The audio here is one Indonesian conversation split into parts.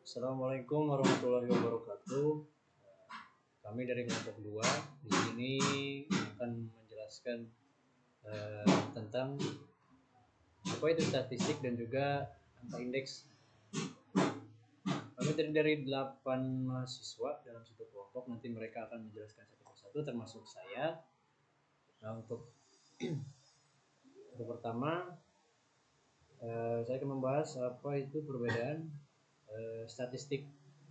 Assalamualaikum warahmatullahi wabarakatuh. Kami dari kelompok 2 di sini akan menjelaskan tentang apa itu statistik dan juga angka indeks. Kami terdiri dari 8 mahasiswa dalam satu kelompok. Nanti mereka akan menjelaskan satu persatu termasuk saya. Nah, untuk pertama saya akan membahas apa itu perbedaan statistik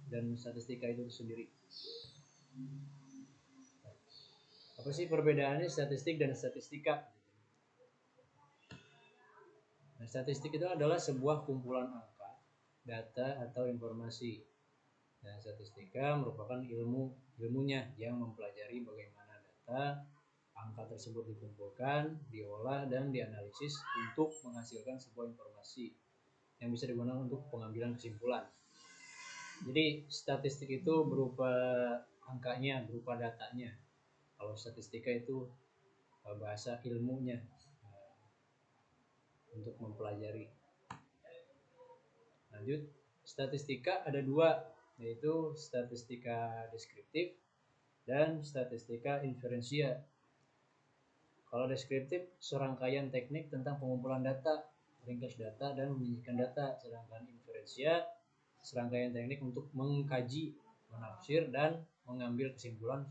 dan statistika itu sendiri. Apa sih perbedaannya statistik dan statistika? Nah, statistik itu adalah sebuah kumpulan angka, data atau informasi. Nah, statistika merupakan ilmunya yang mempelajari bagaimana data angka tersebut dikumpulkan, diolah dan dianalisis untuk menghasilkan sebuah informasi yang bisa digunakan untuk pengambilan kesimpulan. Jadi statistik itu berupa angkanya, berupa datanya. Kalau statistika itu bahasa ilmunya untuk mempelajari. Lanjut, statistika ada 2, yaitu statistika deskriptif dan statistika inferensial. Kalau deskriptif, serangkaian teknik tentang pengumpulan data, ringkas data dan menyajikan data. Sedangkan inferensial, serangkaian teknik untuk mengkaji, menafsir dan mengambil kesimpulan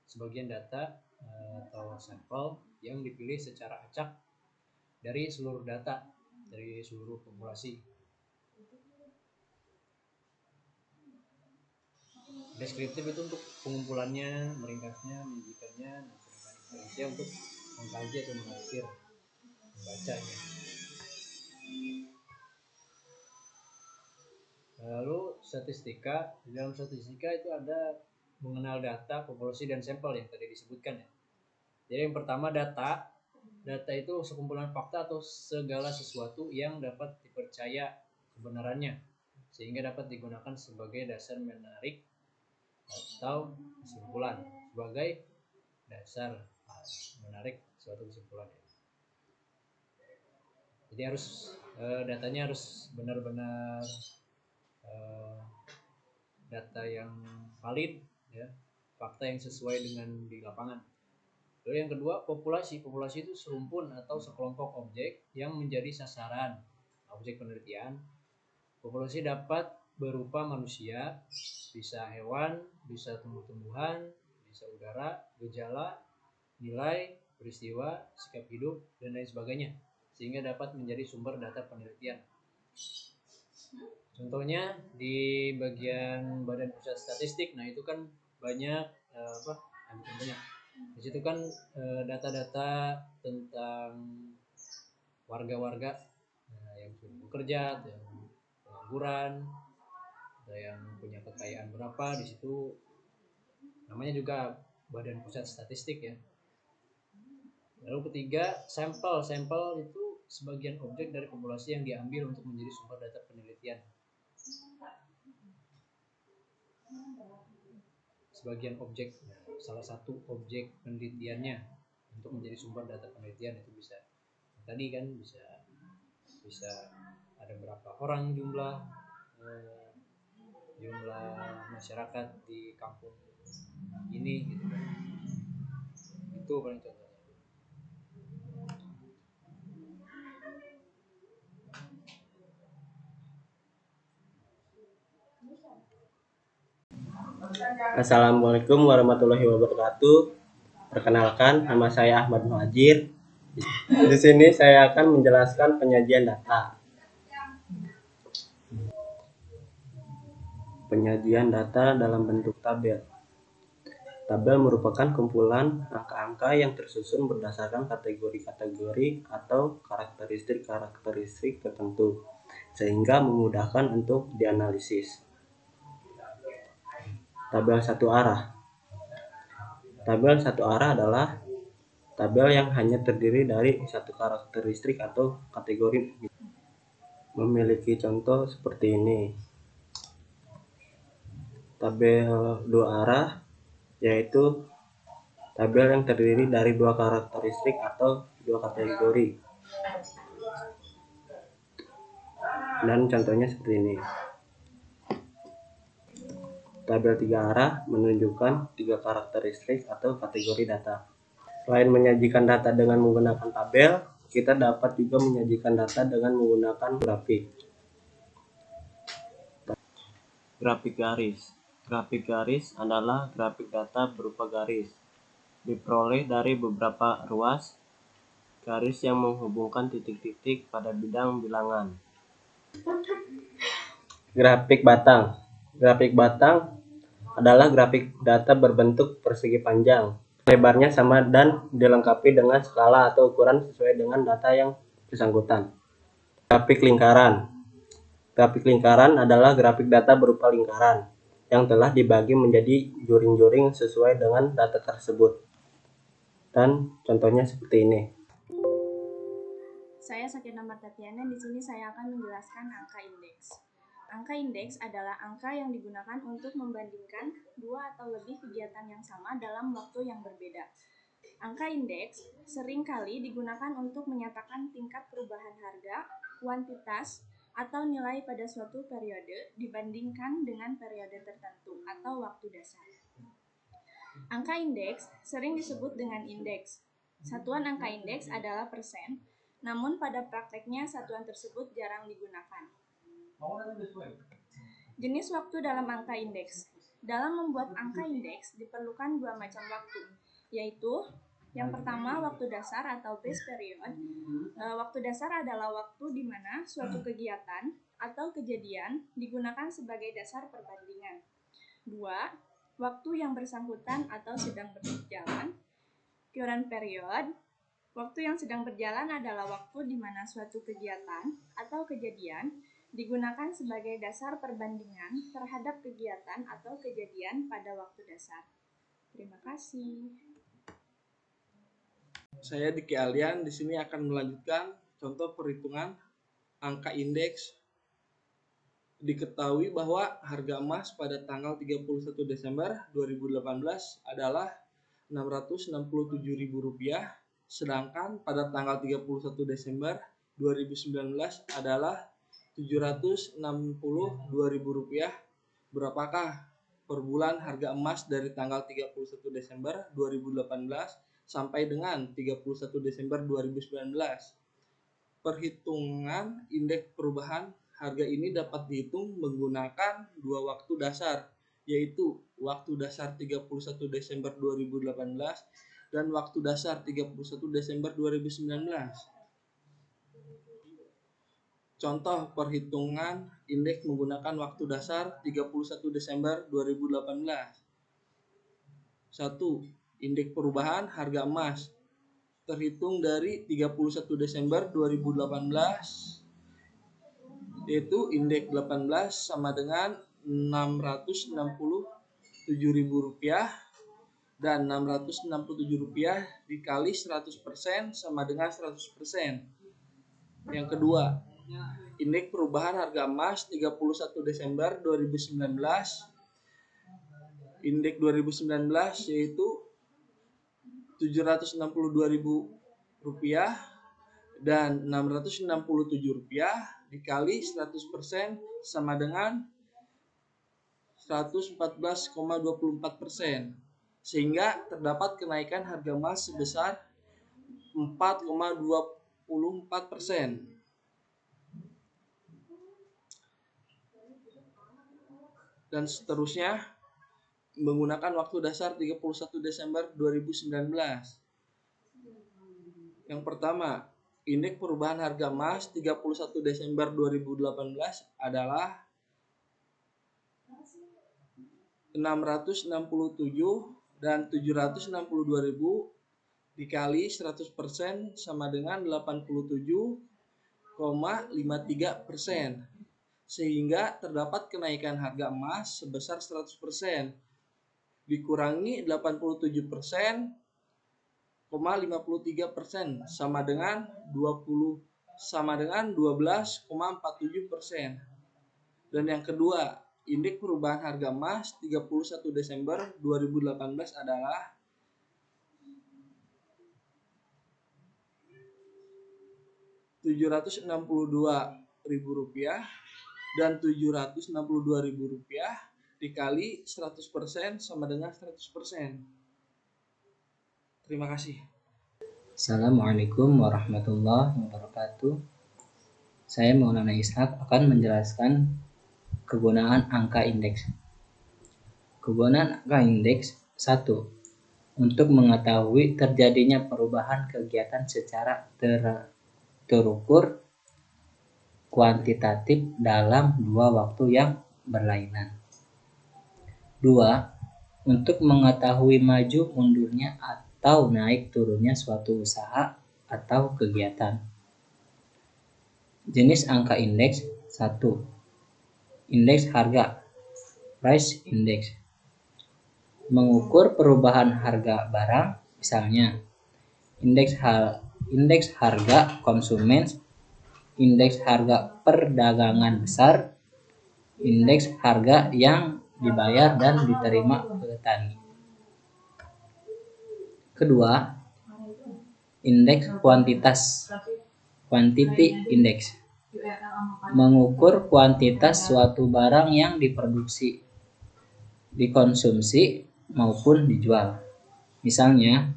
sebagian data atau sampel yang dipilih secara acak dari seluruh data, dari seluruh populasi. Deskriptif itu untuk pengumpulannya, meringkasnya, menyajikannya, dan sedangkan inferensial untuk mengkaji atau menafsir, membacanya. Lalu statistika, di dalam statistika itu ada mengenal data, populasi dan sampel yang tadi disebutkan ya. Jadi yang pertama data itu sekumpulan fakta atau segala sesuatu yang dapat dipercaya kebenarannya sehingga dapat digunakan sebagai dasar menarik atau kesimpulan, sebagai dasar menarik suatu kesimpulan. Jadi harus datanya harus benar-benar data yang valid ya, fakta yang sesuai dengan di lapangan. Lalu yang kedua, populasi itu serumpun atau sekelompok objek yang menjadi sasaran objek penelitian. Populasi dapat berupa manusia, bisa hewan, bisa tumbuh-tumbuhan, bisa udara, gejala, nilai, peristiwa, sikap hidup, dan lain sebagainya, sehingga dapat menjadi sumber data penelitian. Contohnya di bagian Badan Pusat Statistik, nah itu kan banyak contohnya di situ kan data-data tentang warga-warga yang sudah bekerja, yang pengangguran, atau yang punya kekayaan berapa, di situ namanya juga Badan Pusat Statistik ya. Lalu ketiga, sampel itu sebagian objek dari populasi yang diambil untuk menjadi sumber data penelitian. Sebagian objek, salah satu objek penelitiannya untuk menjadi sumber data penelitian itu bisa tadi kan bisa ada berapa orang jumlah masyarakat di kampung ini gitu kan. Itu paling contohnya. Assalamualaikum warahmatullahi wabarakatuh. Perkenalkan, nama saya Ahmad Muhajir. Di sini saya akan menjelaskan penyajian data. Penyajian data dalam bentuk tabel. Tabel merupakan kumpulan angka-angka yang tersusun berdasarkan kategori-kategori atau karakteristik tertentu, sehingga memudahkan untuk dianalisis. Tabel satu arah. Tabel satu arah adalah tabel yang hanya terdiri dari satu karakteristik atau kategori. Memiliki contoh seperti ini. Tabel dua arah yaitu tabel yang terdiri dari dua karakteristik atau dua kategori. Dan contohnya seperti ini. Tabel 3 arah menunjukkan 3 karakteristik atau kategori data. Selain menyajikan data dengan menggunakan tabel, kita dapat juga menyajikan data dengan menggunakan grafik. Grafik garis. Grafik garis adalah grafik data berupa garis. Diperoleh dari beberapa ruas garis yang menghubungkan titik-titik pada bidang bilangan. Grafik batang. Grafik batang adalah grafik data berbentuk persegi panjang. Lebarnya sama dan dilengkapi dengan skala atau ukuran sesuai dengan data yang bersangkutan. Grafik lingkaran. Grafik lingkaran adalah grafik data berupa lingkaran yang telah dibagi menjadi juring-juring sesuai dengan data tersebut. Dan contohnya seperti ini. Saya Sakina Martatiana. Di sini saya akan menjelaskan angka indeks. Angka indeks adalah angka yang digunakan untuk membandingkan dua atau lebih kegiatan yang sama dalam waktu yang berbeda. Angka indeks seringkali digunakan untuk menyatakan tingkat perubahan harga, kuantitas, atau nilai pada suatu periode dibandingkan dengan periode tertentu atau waktu dasar. Angka indeks sering disebut dengan indeks. Satuan angka indeks adalah persen, namun pada prakteknya satuan tersebut jarang digunakan. Jenis waktu dalam angka indeks. Dalam membuat angka indeks diperlukan dua macam waktu, yaitu yang pertama waktu dasar atau base period. Waktu dasar adalah waktu di mana suatu kegiatan atau kejadian digunakan sebagai dasar perbandingan. Dua, waktu yang bersangkutan atau sedang berjalan. Current period. Waktu yang sedang berjalan adalah waktu di mana suatu kegiatan atau kejadian digunakan sebagai dasar perbandingan terhadap kegiatan atau kejadian pada waktu dasar. Terima kasih. Saya Diki Alian di sini akan melanjutkan contoh perhitungan angka indeks. Diketahui bahwa harga emas pada tanggal 31 Desember 2018 adalah Rp667.000, sedangkan pada tanggal 31 Desember 2019 adalah Rp762.000. Berapakah per bulan harga emas dari tanggal 31 Desember 2018 sampai dengan 31 Desember 2019? Perhitungan indeks perubahan harga ini dapat dihitung menggunakan dua waktu dasar, yaitu waktu dasar 31 Desember 2018 dan waktu dasar 31 Desember 2019. Contoh perhitungan indeks menggunakan waktu dasar 31 Desember 2018. 1. Indeks perubahan harga emas terhitung dari 31 Desember 2018, yaitu indeks 18 sama dengan Rp667.000 dan Rp667 dikali 100% sama dengan 100%. Yang kedua, indeks perubahan harga emas 31 Desember 2019. Indeks 2019 yaitu Rp762.000 dan Rp667 dikali 100% sama dengan 114,24%, sehingga terdapat kenaikan harga emas sebesar 4,24%. Dan seterusnya menggunakan waktu dasar 31 Desember 2019. Yang pertama, indeks perubahan harga emas 31 Desember 2018 adalah 667 dan 762.000 dikali 100% sama dengan 87,53%, sehingga terdapat kenaikan harga emas sebesar 100% dikurangi 87%, 53% sama dengan 12,47%. Dan yang kedua, indeks perubahan harga emas 31 Desember 2018 adalah 762 Rp100.000 dan Rp762.000 dikali 100% sama dengan 100%. Terima kasih. Assalamualaikum warahmatullahi wabarakatuh. Saya Maulana Ishak akan menjelaskan kegunaan angka indeks. Kegunaan angka indeks 1. Untuk mengetahui terjadinya perubahan kegiatan secara terukur kuantitatif dalam dua waktu yang berlainan. 2. Untuk mengetahui maju mundurnya atau naik turunnya suatu usaha atau kegiatan. Jenis angka indeks 1. Indeks harga, price index, mengukur perubahan harga barang, misalnya indeks harga konsumen, indeks harga perdagangan besar, indeks harga yang dibayar dan diterima petani. Kedua, indeks kuantitas, quantity index, mengukur kuantitas suatu barang yang diproduksi, dikonsumsi maupun dijual. Misalnya,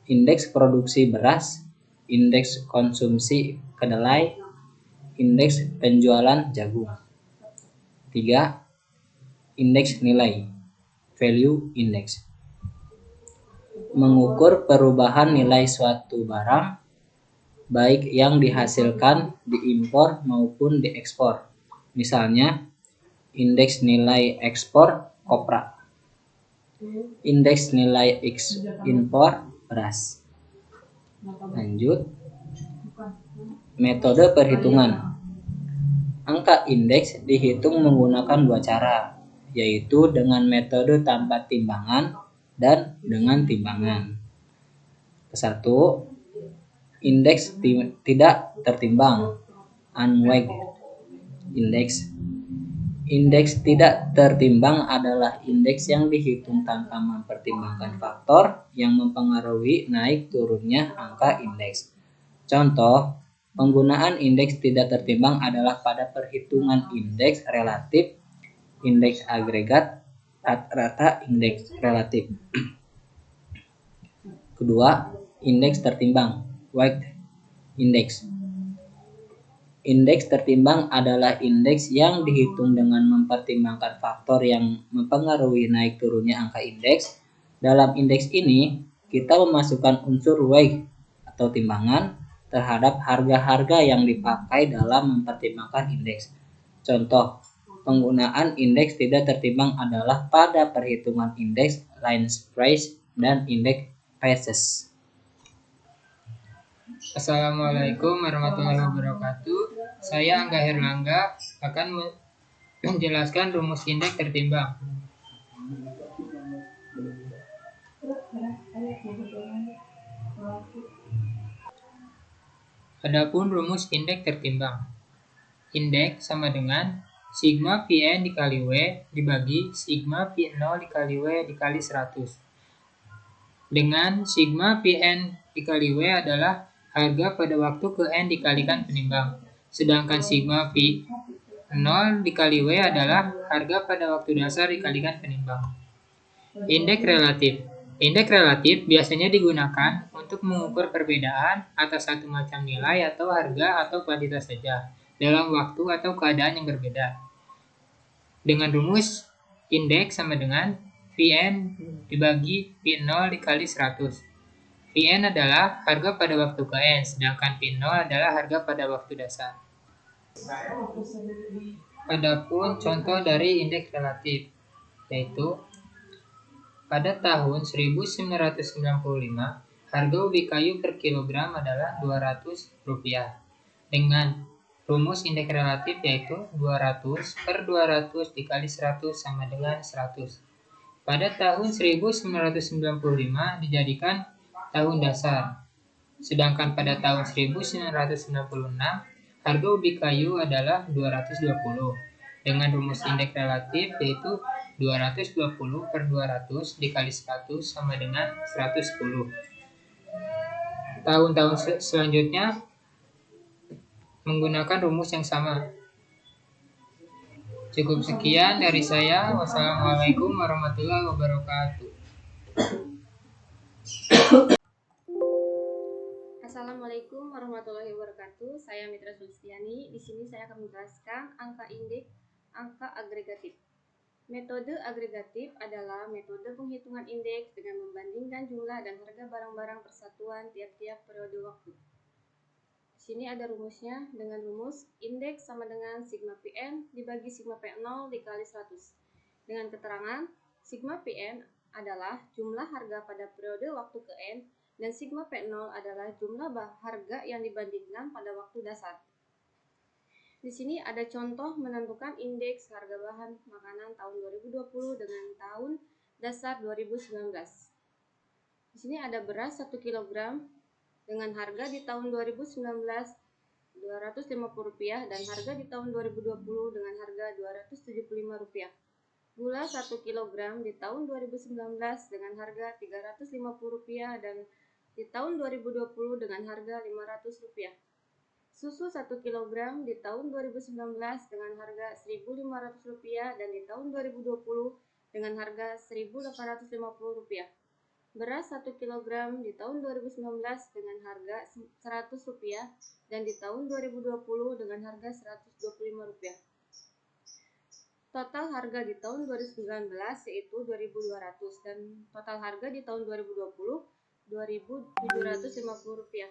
indeks produksi beras, indeks konsumsi kedelai, indeks penjualan jagung. 3. Indeks nilai, value index, mengukur perubahan nilai suatu barang baik yang dihasilkan, diimpor maupun diekspor. Misalnya, indeks nilai ekspor kopra, indeks nilai impor beras. Lanjut, metode perhitungan. Angka indeks dihitung menggunakan dua cara, yaitu dengan metode tanpa timbangan dan dengan timbangan. Satu, indeks tidak tertimbang, unweighed index. Indeks tidak tertimbang adalah indeks yang dihitung tanpa mempertimbangkan faktor yang mempengaruhi naik turunnya angka indeks. Contoh, penggunaan indeks tidak tertimbang adalah pada perhitungan indeks relatif, indeks agregat, rata-rata indeks relatif. Kedua, indeks tertimbang, weight index. Indeks tertimbang adalah indeks yang dihitung dengan mempertimbangkan faktor yang mempengaruhi naik turunnya angka indeks. Dalam indeks ini, kita memasukkan unsur weight atau timbangan terhadap harga-harga yang dipakai dalam mempertimbangkan indeks. Contoh, penggunaan indeks tidak tertimbang adalah pada perhitungan indeks lines price dan indeks prices. Assalamualaikum warahmatullahi wabarakatuh. Saya Angga Herlangga akan menjelaskan rumus indeks tertimbang. Adapun rumus indeks tertimbang. Indeks sama dengan sigma Pn dikali W dibagi sigma P0 dikali W dikali 100. Dengan sigma Pn dikali W adalah harga pada waktu ke N dikalikan penimbang. Sedangkan sigma P0 dikali W adalah harga pada waktu dasar dikalikan penimbang. Indeks relatif. Indeks relatif biasanya digunakan untuk mengukur perbedaan atas satu macam nilai atau harga atau kuantitas saja dalam waktu atau keadaan yang berbeda. Dengan rumus indeks sama dengan Vn dibagi P0 dikali 100. Vn adalah harga pada waktu ke N, sedangkan P0 adalah harga pada waktu dasar. Adapun contoh dari indeks relatif, yaitu pada tahun 1995, harga ubi kayu per kilogram adalah Rp200. Dengan rumus indeks relatif yaitu 200 per 200 dikali 100 sama dengan 100. Pada tahun 1995 dijadikan tahun dasar. Sedangkan pada tahun 1996, harga ubi kayu adalah 220. Dengan rumus indeks relatif yaitu 220 per 200 dikali 100 sama dengan 110. Tahun-tahun selanjutnya menggunakan rumus yang sama. Cukup sekian dari saya. Wassalamualaikum warahmatullahi wabarakatuh. Assalamualaikum warahmatullahi wabarakatuh. Saya Mitra Sulistiani. Di sini saya akan menjelaskan angka indeks, angka agregatif. Metode agregatif adalah metode penghitungan indeks dengan membandingkan jumlah dan harga barang-barang persatuan tiap-tiap periode waktu. Di sini ada rumusnya dengan rumus indeks sama dengan sigma Pn dibagi sigma P0 dikali 100. Dengan keterangan sigma Pn adalah jumlah harga pada periode waktu ke N dan sigma P0 adalah jumlah harga yang dibandingkan pada waktu dasar. Di sini ada contoh menentukan indeks harga bahan makanan tahun 2020 dengan tahun dasar 2019. Di sini ada beras 1 kg dengan harga di tahun 2019 Rp250 dan harga di tahun 2020 dengan harga Rp275. Gula 1 kg di tahun 2019 dengan harga Rp350 dan di tahun 2020 dengan harga Rp500. Susu 1 kg di tahun 2019 dengan harga Rp1.500 dan di tahun 2020 dengan harga Rp1.850. Beras 1 kg di tahun 2019 dengan harga Rp100 dan di tahun 2020 dengan harga Rp125. Total harga di tahun 2019 yaitu Rp2.200 dan total harga di tahun 2020 Rp2.750.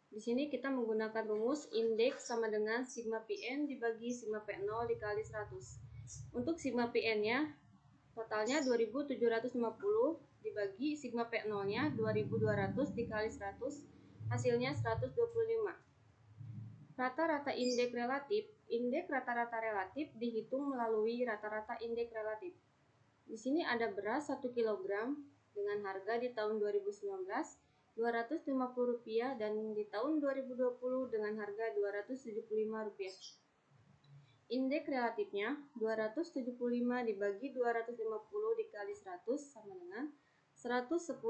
Di sini kita menggunakan rumus indeks sama dengan sigma Pn dibagi sigma P0 dikali 100. Untuk sigma Pn-nya totalnya 2.750 dibagi sigma P0-nya 2.200 dikali 100, hasilnya 125. Rata-rata indeks relatif. Indeks rata-rata relatif dihitung melalui rata-rata indeks relatif. Di sini ada beras 1 kg dengan harga di tahun 2019 Rp250 dan di tahun 2020 dengan harga Rp275. Indeks relatifnya 275 dibagi 250 dikali 100 sama dengan 110.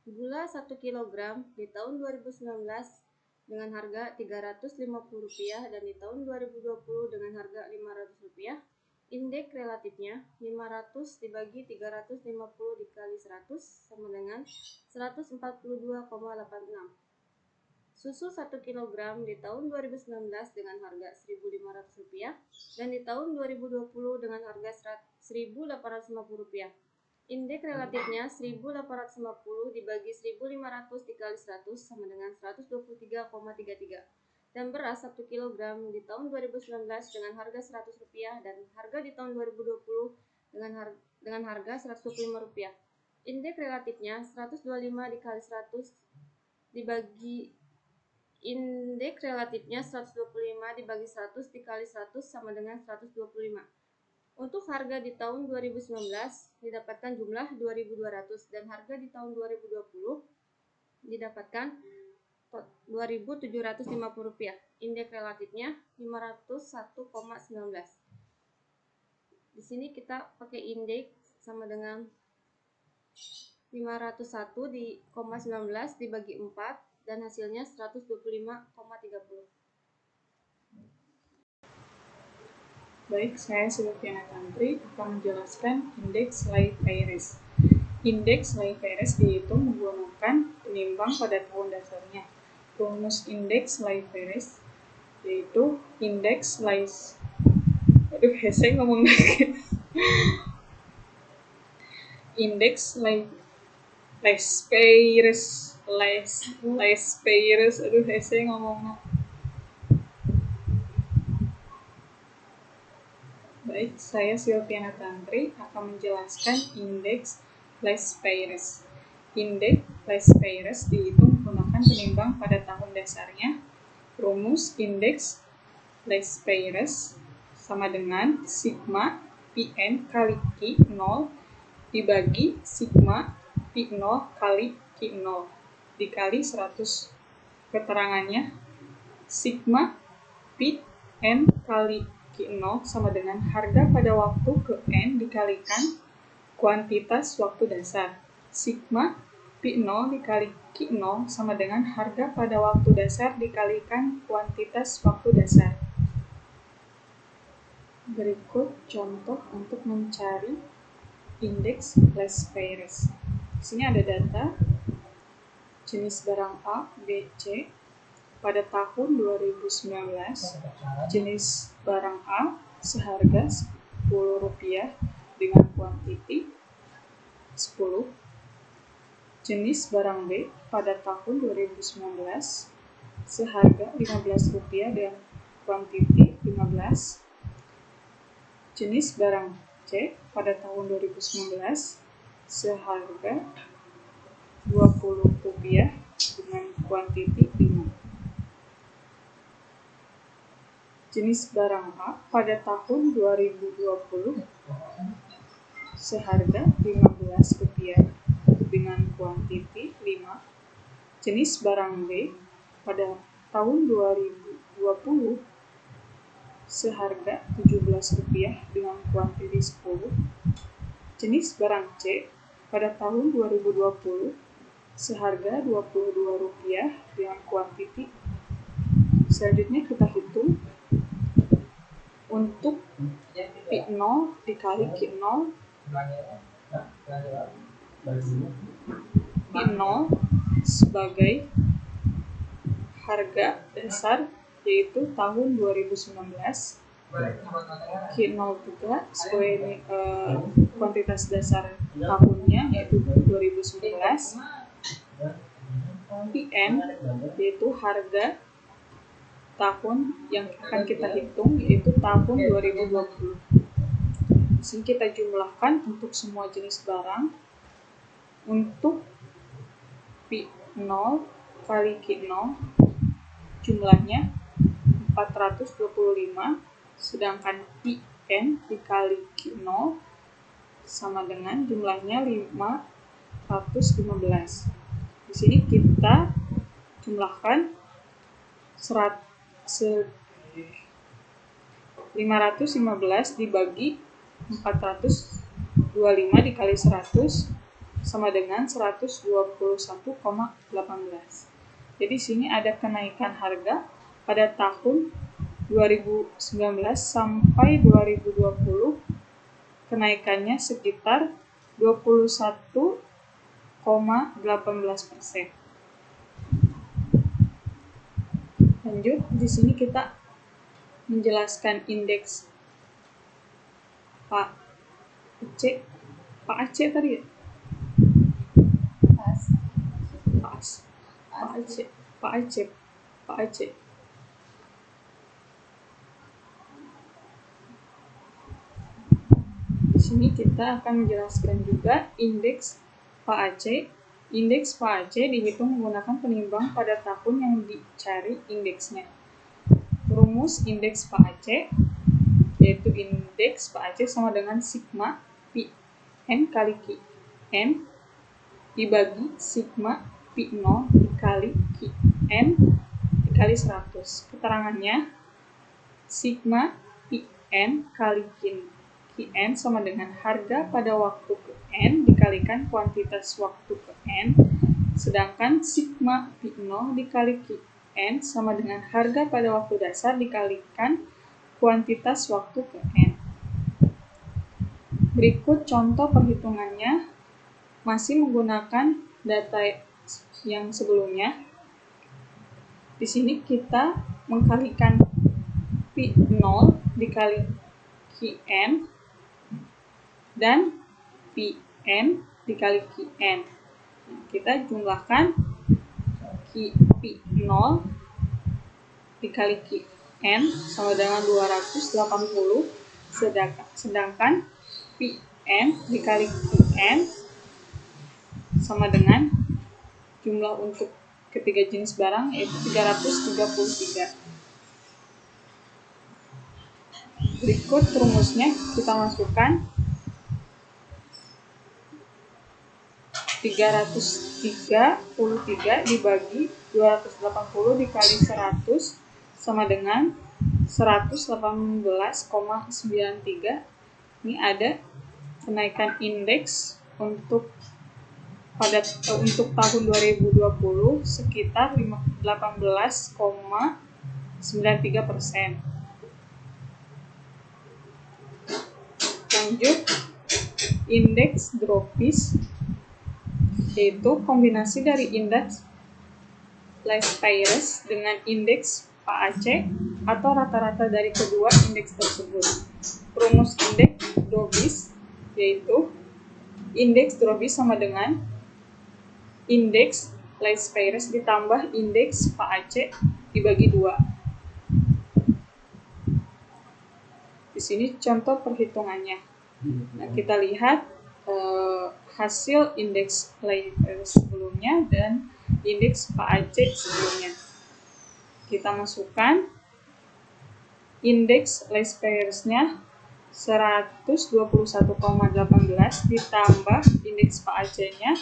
Gula 1 kg di tahun 2019 dengan harga Rp350 dan di tahun 2020 dengan harga Rp500. Indeks relatifnya 500 dibagi 350 dikali 100 sama dengan 142,86. Susu 1 kg di tahun 2019 dengan harga Rp1.500 dan di tahun 2020 dengan harga Rp1.850. Indeks relatifnya 1.850 dibagi 1.500 dikali 100 sama dengan 123,33. Dan beras 1 kg di tahun 2019 dengan harga Rp100 dan harga di tahun 2020 dengan harga Rp125. Indeks relatifnya 125 dikali 100 dibagi indeks relatifnya 125 dibagi 100 dikali 100 sama dengan 125. Untuk harga di tahun 2019 didapatkan jumlah 2.200 dan harga di tahun 2020 didapatkan Rp2.750. Indeks relatifnya 501,19. Di sini kita pakai indeks sama dengan 501,19 dibagi 4 dan hasilnya 125,30. Baik, saya Sylviana Tantri akan menjelaskan indeks Lay-Peyres. Indeks Lay-Peyres dihitung menggunakan penimbang pada tahun dasarnya. Rumus indeks Lay-Peyres yaitu indeks indeks Lay-Peyres Baik, saya Sylviana Tantri akan menjelaskan indeks Lay-Peyres. Indeks Lay-Peyres dihitung menggunakan penimbang pada tahun dasarnya. Rumus indeks Lay-Peyres sama dengan sigma Pn kali Q0 dibagi sigma P0 kali Q0 dikali 100. Keterangannya sigma Pn kali Q0 sama dengan harga pada waktu ke N dikalikan kuantitas waktu dasar. Sigma Pi0 dikali Q0 sama dengan harga pada waktu dasar dikalikan kuantitas waktu dasar. Berikut contoh untuk mencari indeks less pairs. Di sini ada data jenis barang A, B, C pada tahun 2019. Jenis barang A seharga Rp10 dengan kuantiti 10. Jenis barang B pada tahun 2019 seharga Rp15 dengan kuantiti 15. Jenis barang C pada tahun 2019 seharga Rp20 dengan kuantiti 5. Jenis barang A pada tahun 2020 seharga Rp15 dengan kuantiti 5. Jenis barang B pada tahun 2020 seharga Rp17 dengan kuantiti 10. Jenis barang C pada tahun 2020 seharga Rp22 dengan kuantiti. Selanjutnya kita hitung untuk Pi0 dikali Q0. Pi0 sebagai harga dasar yaitu tahun 2019. Q0 juga sebagai kuantitas dasar tahunnya yaitu 2019. Pn yaitu harga tahun yang akan kita hitung yaitu tahun 2020. Di sini kita jumlahkan untuk semua jenis barang. Untuk Pi0 kali Q0 jumlahnya 425, sedangkan Pn dikali Q0 sama dengan jumlahnya 515. Di sini kita jumlahkan 515 dibagi 425 dikali 100 sama dengan 121,18. Jadi sini ada kenaikan harga pada tahun 2019 sampai 2020, kenaikannya sekitar 21,18%. Lanjut, di sini kita menjelaskan indeks Pak Aceh tadi ya? Pak Aceh. Di sini kita akan menjelaskan juga indeks Pak Aceh. Indeks Pak Aceh dihitung menggunakan penimbang pada tahun yang dicari indeksnya. Rumus indeks Pak Aceh yaitu indeks Pak Aceh sama dengan sigma Pi N kali Q N dibagi sigma Pi0 dikali Q N dikali 100. Keterangannya sigma Pi N kali Q N sama dengan harga pada waktu ke N dikalikan kuantitas waktu ke N, sedangkan sigma Pi0 dikali Q N sama dengan harga pada waktu dasar dikalikan kuantitas waktu ke N. Berikut contoh perhitungannya masih menggunakan data yang sebelumnya. Di sini kita mengkalikan Pi0 dikali Qn dan Pn dikali Qn. Kita jumlahkan Pi0 dikali Qn sama dengan 280, sedangkan Pn dikali Qn sama dengan jumlah untuk ketiga jenis barang yaitu 333. Berikut rumusnya kita masukkan 333 dibagi 280 dikali 100 sama dengan 118,93. Ini ada kenaikan indeks untuk untuk tahun 2020 sekitar 18,93%. Lanjut, indeks Dropis yaitu kombinasi dari indeks Lesch-Payres dengan indeks PAC atau rata-rata dari kedua indeks tersebut. Rumus indeks Dropis yaitu indeks Dropis sama dengan indeks Lesch-Payres ditambah indeks PAC dibagi 2. Di sini contoh perhitungannya. Nah, kita lihat hasil indeks Lesch-Payres sebelumnya dan indeks PAC sebelumnya. Kita masukkan indeks Lesch-Payres-nya 121,18 ditambah indeks PAC-nya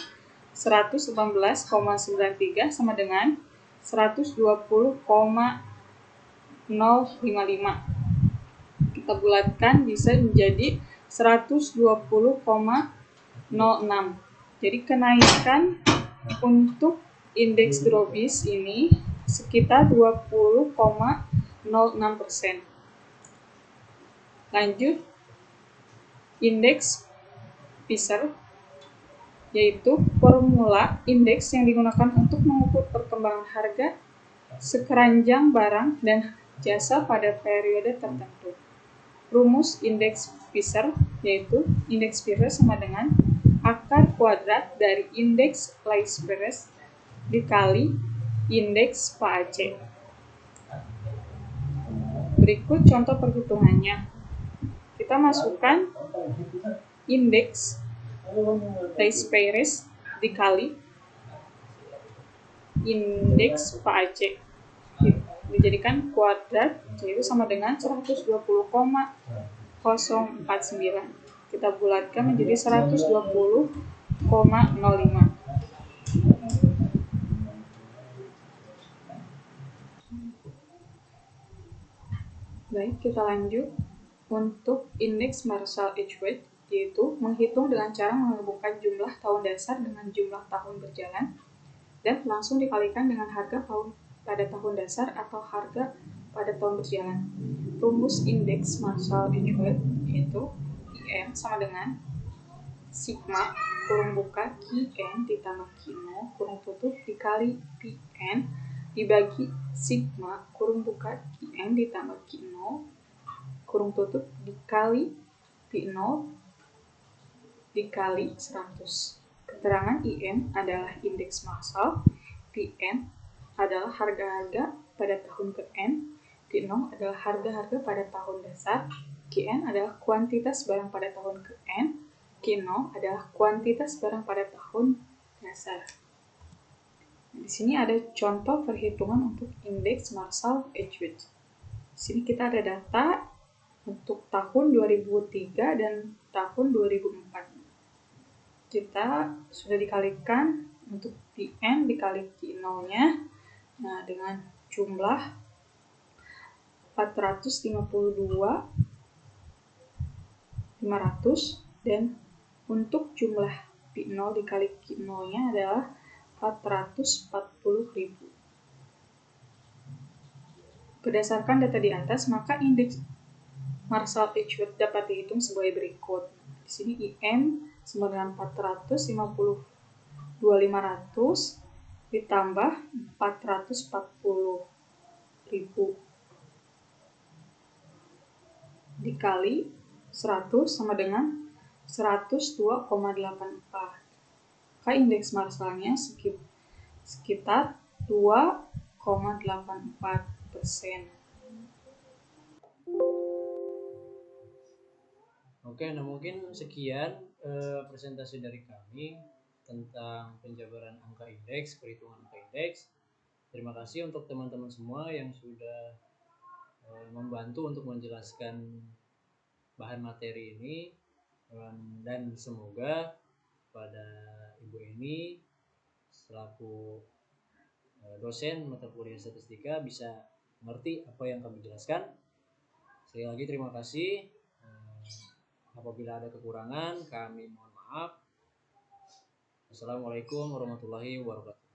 118,93 sama dengan 120,055. Kita bulatkan bisa menjadi 120,06. Jadi kenaikan untuk indeks Dropis ini sekitar 20,06%. Lanjut, indeks Fisher yaitu formula indeks yang digunakan untuk mengukur perkembangan harga sekeranjang barang dan jasa pada periode tertentu. Rumus indeks Fisher yaitu indeks Fisher sama dengan akar kuadrat dari indeks Lesch-Payres dikali indeks PAC. Berikut contoh perhitungannya. Kita masukkan indeks Lesch-Payres dikali indeks PAC dijadikan kuadrat, yaitu sama dengan 120,049. Kita bulatkan menjadi 120,05. Baik, kita lanjut. Untuk indeks Marshall-Edgeworth yaitu menghitung dengan cara menggabungkan jumlah tahun dasar dengan jumlah tahun berjalan dan langsung dikalikan dengan harga pada tahun dasar atau harga pada tahun berjalan. Rumus indeks Marshall-Edgeworth yaitu IM sama dengan sigma kurung buka QN ditambah Q0 kurung tutup dikali PN dibagi sigma kurung buka QN ditambah Q0 kurung tutup dikali P0 dikali 100. Keterangan IM adalah indeks Marshall, PN adalah harga-harga pada tahun ke-N, P0 adalah harga-harga pada tahun dasar, QN adalah kuantitas barang pada tahun ke-N, Q0 adalah kuantitas barang pada tahun dasar. Di sini ada contoh perhitungan untuk indeks Marshall-Edgeworth. Di sini kita ada data untuk tahun 2003 dan tahun 2004. Kita sudah dikalikan untuk PN dikali Q0-nya. Nah, dengan jumlah 452.500 dan untuk jumlah P0 dikali Q0-nya adalah 440.000. Berdasarkan data di atas, maka indeks Marshall-Edgeworth dapat dihitung sebagai berikut. Di sini IM sama dengan 452.500 ditambah 440.000 dikali 100 sama dengan 102,84. Maka indeks Marshall-nya sekitar 2,84%. Oke, nah mungkin sekian presentasi dari kami tentang penjabaran angka indeks, perhitungan angka indeks. Terima kasih untuk teman-teman semua yang sudah membantu untuk menjelaskan bahan materi ini, dan semoga pada Ibu ini selaku dosen mata kuliah statistika bisa mengerti apa yang kami jelaskan. Sekali lagi terima kasih. Apabila ada kekurangan, kami mohon maaf. Assalamualaikum warahmatullahi wabarakatuh.